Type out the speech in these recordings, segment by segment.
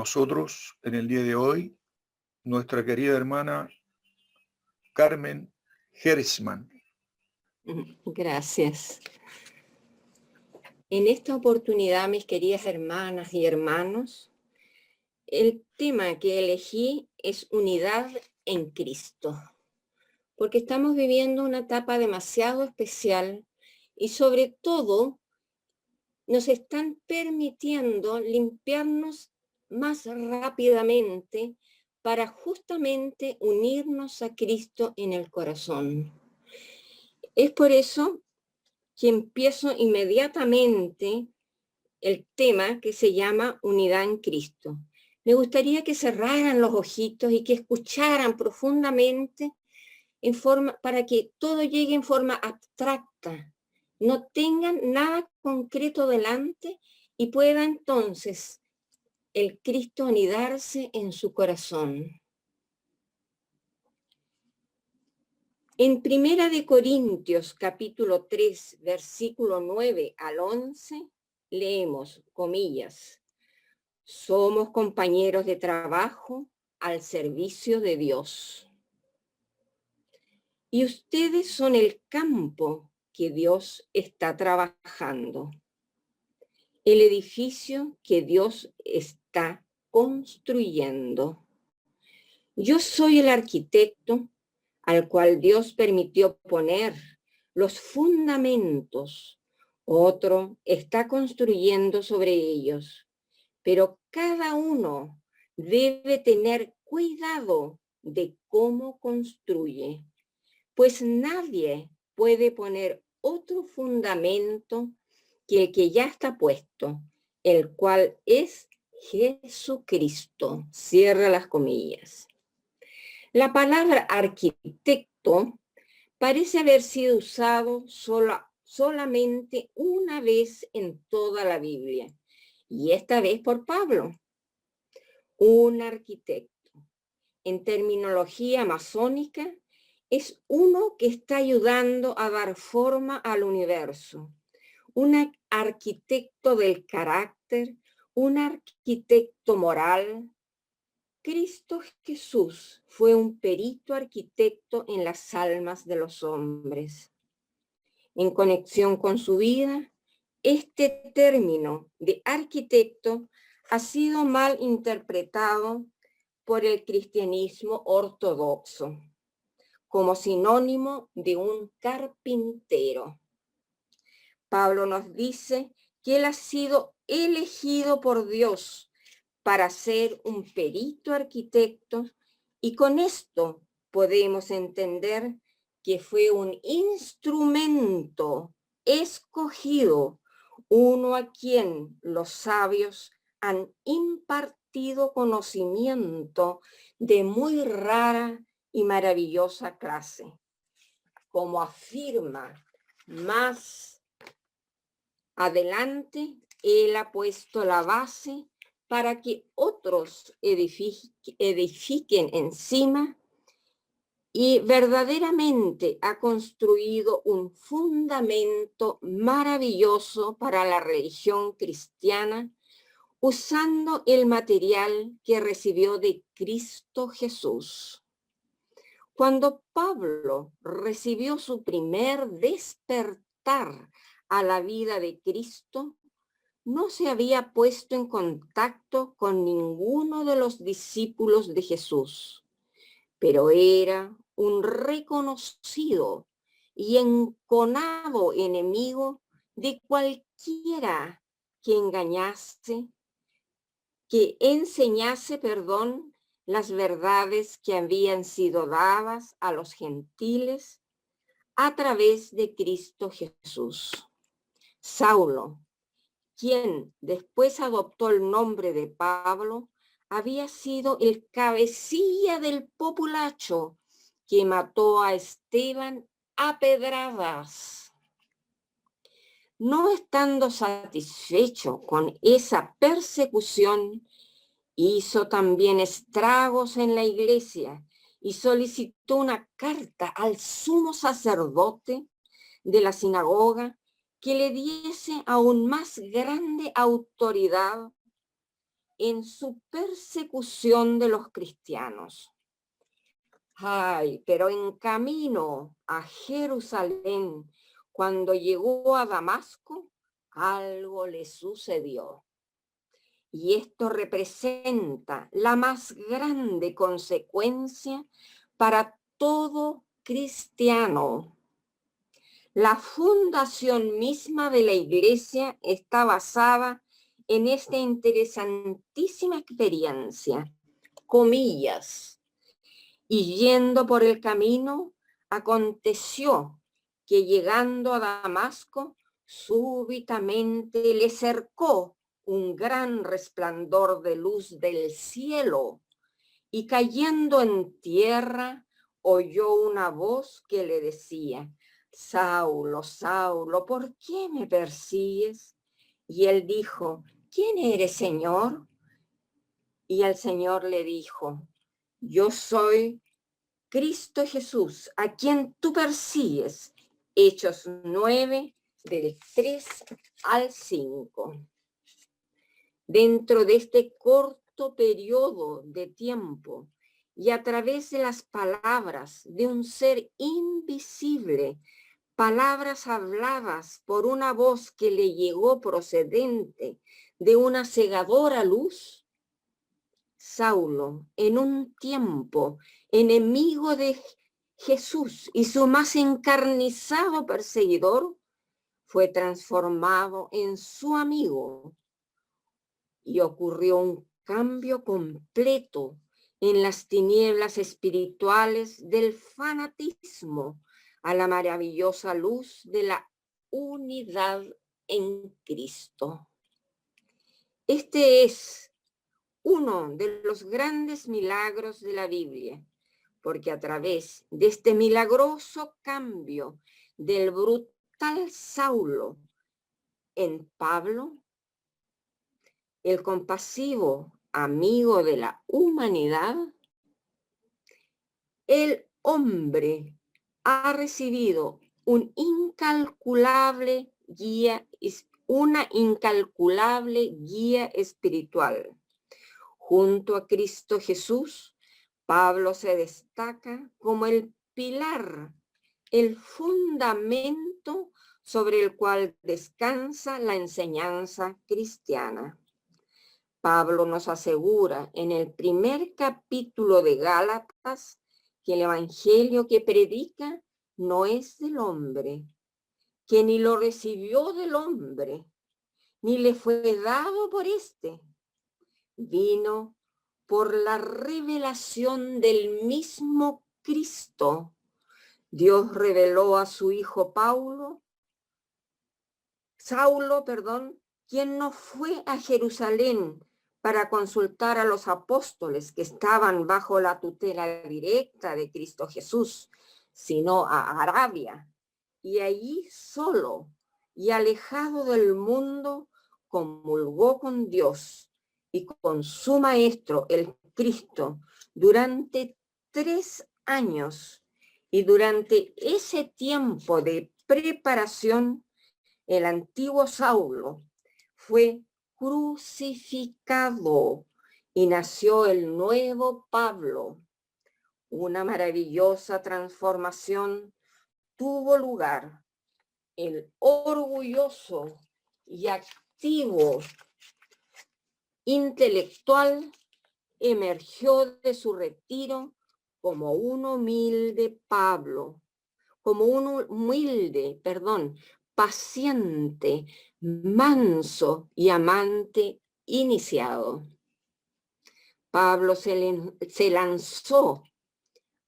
nosotros en el día de hoy nuestra querida hermana Carmen Herzmann. Gracias. En esta oportunidad, mis queridas hermanas y hermanos, el tema que elegí es unidad en Cristo, porque estamos viviendo una etapa demasiado especial y sobre todo nos están permitiendo limpiarnos más rápidamente para justamente unirnos a Cristo en el corazón. Es por eso que empiezo inmediatamente el tema que se llama unidad en Cristo. Me gustaría que cerraran los ojitos y que escucharan profundamente para que todo llegue en forma abstracta, no tengan nada concreto delante y pueda entonces el Cristo anidarse en su corazón. En 1 Corintios capítulo 3, versículo 9 al 11, leemos, comillas, somos compañeros de trabajo al servicio de Dios. Y ustedes son el campo que Dios está trabajando, el edificio que Dios está construyendo. Yo soy el arquitecto al cual Dios permitió poner los fundamentos. Otro está construyendo sobre ellos, pero cada uno debe tener cuidado de cómo construye, pues nadie puede poner otro fundamento que el que ya está puesto, el cual es Jesucristo. Cierra las comillas. La palabra arquitecto parece haber sido usado solamente una vez en toda la Biblia, y esta vez por Pablo. Un arquitecto, en terminología masónica, es uno que está ayudando a dar forma al universo. Un arquitecto del carácter, un arquitecto moral. Cristo Jesús fue un perito arquitecto en las almas de los hombres. En conexión con su vida, este término de arquitecto ha sido mal interpretado por el cristianismo ortodoxo como sinónimo de un carpintero. Pablo nos dice que él ha sido elegido por Dios para ser un perito arquitecto y con esto podemos entender que fue un instrumento escogido, uno a quien los sabios han impartido conocimiento de muy rara y maravillosa clase. Como afirma más adelante, él ha puesto la base para que otros edifiquen encima y verdaderamente ha construido un fundamento maravilloso para la religión cristiana usando el material que recibió de Cristo Jesús. Cuando Pablo recibió su primer despertar a la vida de Cristo, no se había puesto en contacto con ninguno de los discípulos de Jesús, pero era un reconocido y enconado enemigo de cualquiera que enseñase, las verdades que habían sido dadas a los gentiles a través de Cristo Jesús. Saulo, quien después adoptó el nombre de Pablo, había sido el cabecilla del populacho que mató a Esteban a pedradas. No estando satisfecho con esa persecución, hizo también estragos en la iglesia y solicitó una carta al sumo sacerdote de la sinagoga que le diese aún más grande autoridad en su persecución de los cristianos. Ay, pero en camino a Jerusalén, cuando llegó a Damasco, algo le sucedió. Y esto representa la más grande consecuencia para todo cristiano. La fundación misma de la iglesia está basada en esta interesantísima experiencia. Comillas. Y yendo por el camino, aconteció que llegando a Damasco, súbitamente le cercó un gran resplandor de luz del cielo, y cayendo en tierra, oyó una voz que le decía: Saulo, Saulo, ¿por qué me persigues? Y él dijo: ¿quién eres, Señor? Y el Señor le dijo: yo soy Cristo Jesús, a quien tú persigues. Hechos 9, del 3 al 5. Dentro de este corto periodo de tiempo y a través de las palabras de un ser invisible, palabras habladas por una voz que le llegó procedente de una cegadora luz, Saulo, en un tiempo enemigo de Jesús y su más encarnizado perseguidor, fue transformado en su amigo, y ocurrió un cambio completo en las tinieblas espirituales del fanatismo a la maravillosa luz de la unidad en Cristo. Este es uno de los grandes milagros de la Biblia, porque a través de este milagroso cambio del brutal Saulo en Pablo, el compasivo amigo de la humanidad, el hombre ha recibido una incalculable guía espiritual. Junto a Cristo Jesús, Pablo se destaca como el pilar, el fundamento sobre el cual descansa la enseñanza cristiana. Pablo nos asegura en el primer capítulo de Gálatas que el evangelio que predica no es del hombre, que ni lo recibió del hombre, ni le fue dado por éste. Vino por la revelación del mismo Cristo. Dios reveló a su hijo Saulo, quien no fue a Jerusalén para consultar a los apóstoles que estaban bajo la tutela directa de Cristo Jesús, sino a Arabia. Y allí solo y alejado del mundo, comulgó con Dios y con su maestro, el Cristo, durante 3 años. Y durante ese tiempo de preparación, el antiguo Saulo fue crucificado y nació el nuevo Pablo. Una maravillosa transformación tuvo lugar. El orgulloso y activo intelectual emergió de su retiro como un humilde paciente, manso y amante iniciado. Pablo se lanzó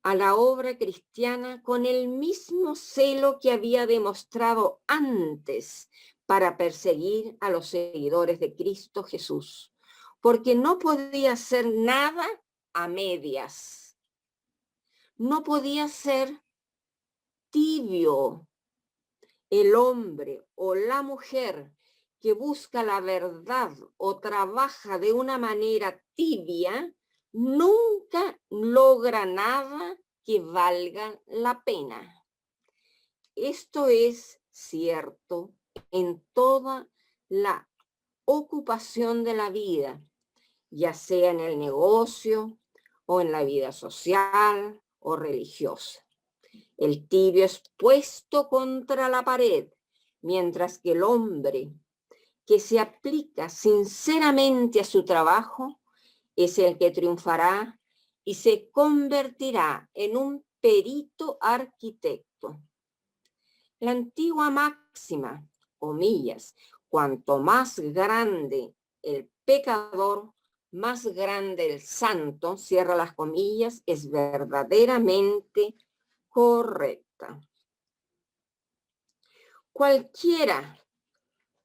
a la obra cristiana con el mismo celo que había demostrado antes para perseguir a los seguidores de Cristo Jesús, porque no podía hacer nada a medias. No podía ser tibio. El hombre o la mujer que busca la verdad o trabaja de una manera tibia nunca logra nada que valga la pena. Esto es cierto en toda la ocupación de la vida ya sea en el negocio o en la vida social o religiosa. El tibio es puesto contra la pared, mientras que el hombre que se aplica sinceramente a su trabajo es el que triunfará y se convertirá en un perito arquitecto. La antigua máxima, comillas, cuanto más grande el pecador, más grande el santo, cierra las comillas, es verdaderamente correcta. Cualquiera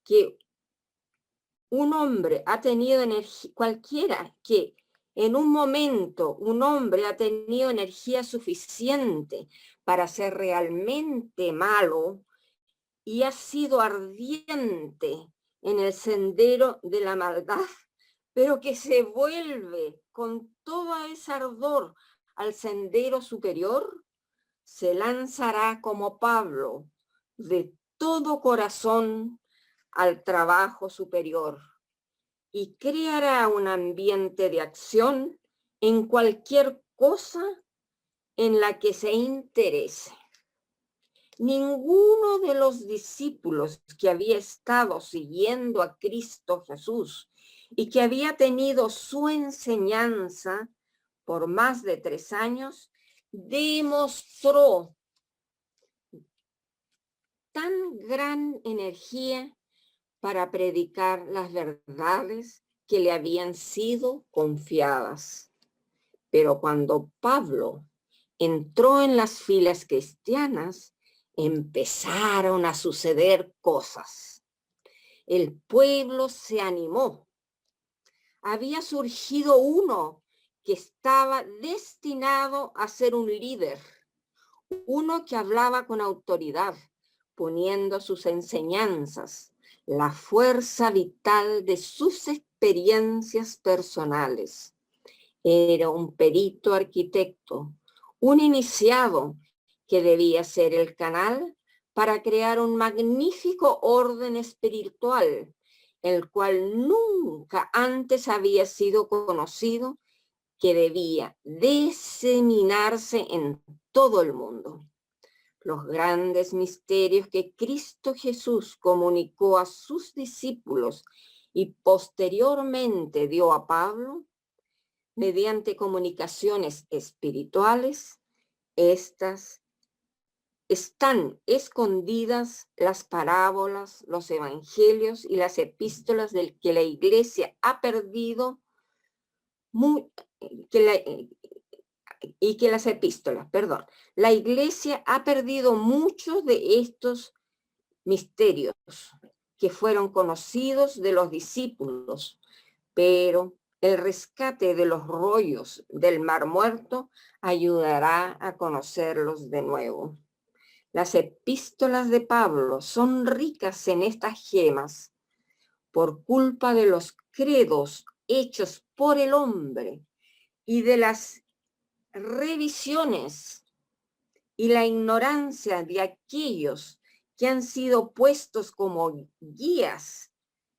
que un hombre ha tenido energía, cualquiera que en un momento un hombre ha tenido energía suficiente para ser realmente malo y ha sido ardiente en el sendero de la maldad, pero que se vuelve con todo ese ardor al sendero superior, se lanzará como Pablo de todo corazón al trabajo superior y creará un ambiente de acción en cualquier cosa en la que se interese. Ninguno de los discípulos que había estado siguiendo a Cristo Jesús y que había tenido su enseñanza por más de 3 años, demostró tan gran energía para predicar las verdades que le habían sido confiadas. Pero cuando Pablo entró en las filas cristianas, empezaron a suceder cosas. El pueblo se animó. Había surgido uno que estaba destinado a ser un líder, uno que hablaba con autoridad, poniendo sus enseñanzas, la fuerza vital de sus experiencias personales. Era un perito arquitecto, un iniciado que debía ser el canal para crear un magnífico orden espiritual, el cual nunca antes había sido conocido, que debía diseminarse en todo el mundo. Los grandes misterios que Cristo Jesús comunicó a sus discípulos y posteriormente dio a Pablo, mediante comunicaciones espirituales, estas están escondidas las parábolas, los evangelios y las epístolas del que la iglesia ha perdido, la iglesia ha perdido muchos de estos misterios que fueron conocidos de los discípulos, pero el rescate de los rollos del Mar Muerto ayudará a conocerlos de nuevo. Las epístolas de Pablo son ricas en estas gemas por culpa de los credos hechos por el hombre y de las revisiones y la ignorancia de aquellos que han sido puestos como guías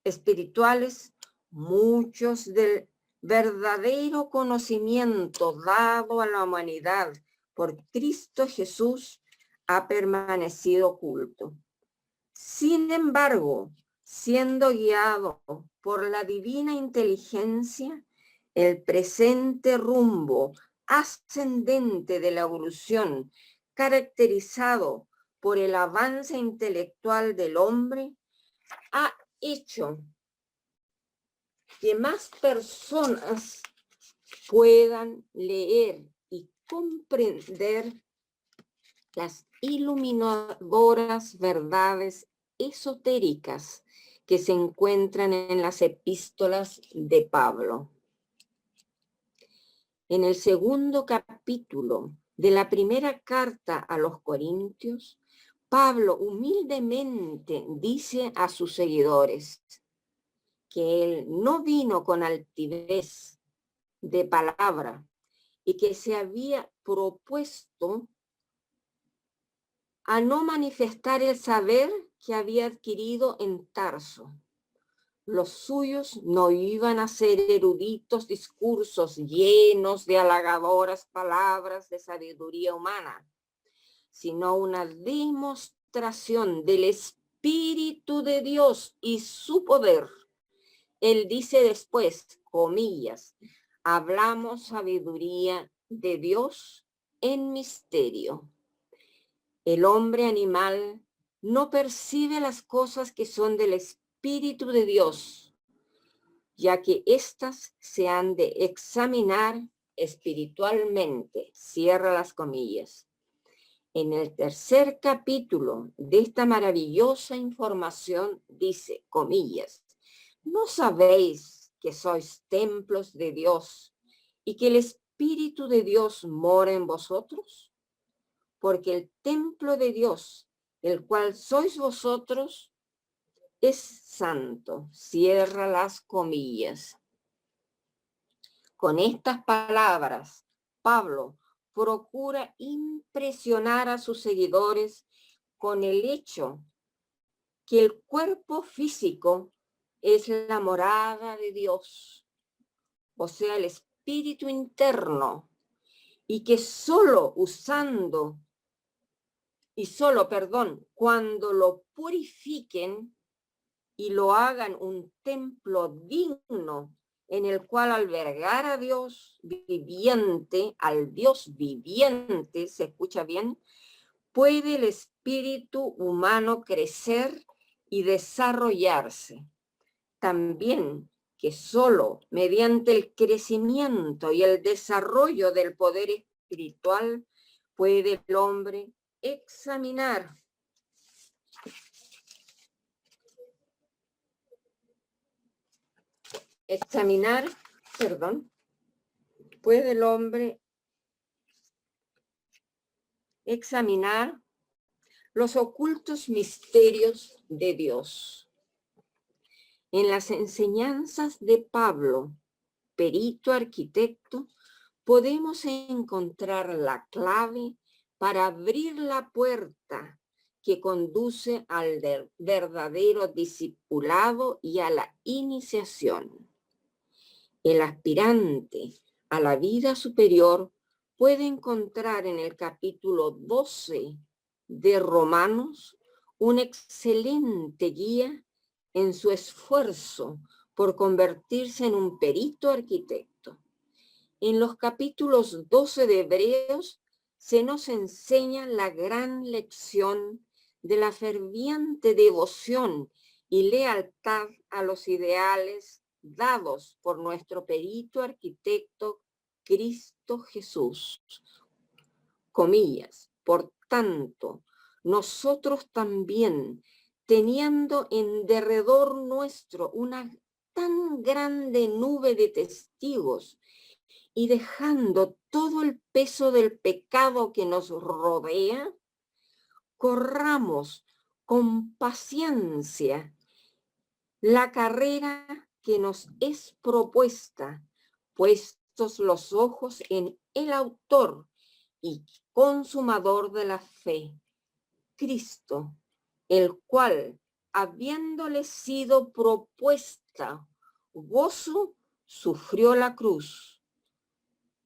espirituales. Muchos del verdadero conocimiento dado a la humanidad por Cristo Jesús ha permanecido oculto. Sin embargo, siendo guiado por la divina inteligencia, el presente rumbo ascendente de la evolución, caracterizado por el avance intelectual del hombre, ha hecho que más personas puedan leer y comprender las iluminadoras verdades esotéricas que se encuentran en las epístolas de Pablo. En el segundo capítulo de la primera carta a los Corintios, Pablo humildemente dice a sus seguidores que él no vino con altivez de palabra y que se había propuesto a no manifestar el saber que había adquirido en Tarso. los suyos no iban a ser eruditos discursos llenos de halagadoras palabras de sabiduría humana, sino una demostración del Espíritu de Dios y su poder. Él dice después, comillas, hablamos sabiduría de Dios en misterio. El hombre animal no percibe las cosas que son del Espíritu de Dios, ya que éstas se han de examinar espiritualmente. Cierra las comillas. En el tercer capítulo de esta maravillosa información dice, comillas, ¿no sabéis que sois templos de Dios y que el Espíritu de Dios mora en vosotros? Porque el templo de Dios, el cual sois vosotros, es santo. Cierra las comillas. Con estas palabras, Pablo procura impresionar a sus seguidores con el hecho que el cuerpo físico es la morada de Dios, o sea, el espíritu interno, y que cuando lo purifiquen y lo hagan un templo digno en el cual albergar a Dios viviente, al Dios viviente, ¿se escucha bien? Puede el espíritu humano crecer y desarrollarse. También que solo mediante el crecimiento y el desarrollo del poder espiritual puede el hombre examinar puede el hombre examinar los ocultos misterios de Dios. En las enseñanzas de Pablo, perito arquitecto, podemos encontrar la clave para abrir la puerta que conduce al verdadero discipulado y a la iniciación. El aspirante a la vida superior puede encontrar en el capítulo 12 de Romanos una excelente guía en su esfuerzo por convertirse en un perito arquitecto. En los capítulos 12 de Hebreos se nos enseña la gran lección de la ferviente devoción y lealtad a los ideales dados por nuestro perito arquitecto Cristo Jesús. Comillas, por tanto, nosotros también, teniendo en derredor nuestro una tan grande nube de testigos y dejando todo el peso del pecado que nos rodea, corramos con paciencia la carrera que nos es propuesta, puestos los ojos en el autor y consumador de la fe, Cristo, el cual, habiéndole sido propuesta gozo, sufrió la cruz,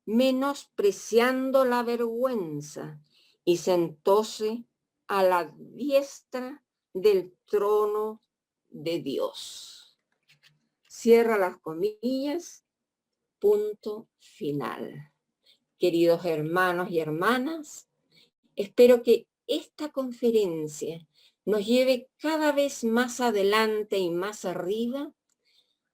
menospreciando la vergüenza, y sentóse a la diestra del trono de Dios. Cierra las comillas, punto final. Queridos hermanos y hermanas, espero que esta conferencia nos lleve cada vez más adelante y más arriba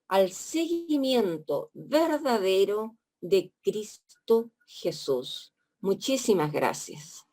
al seguimiento verdadero de Cristo Jesús. Muchísimas gracias.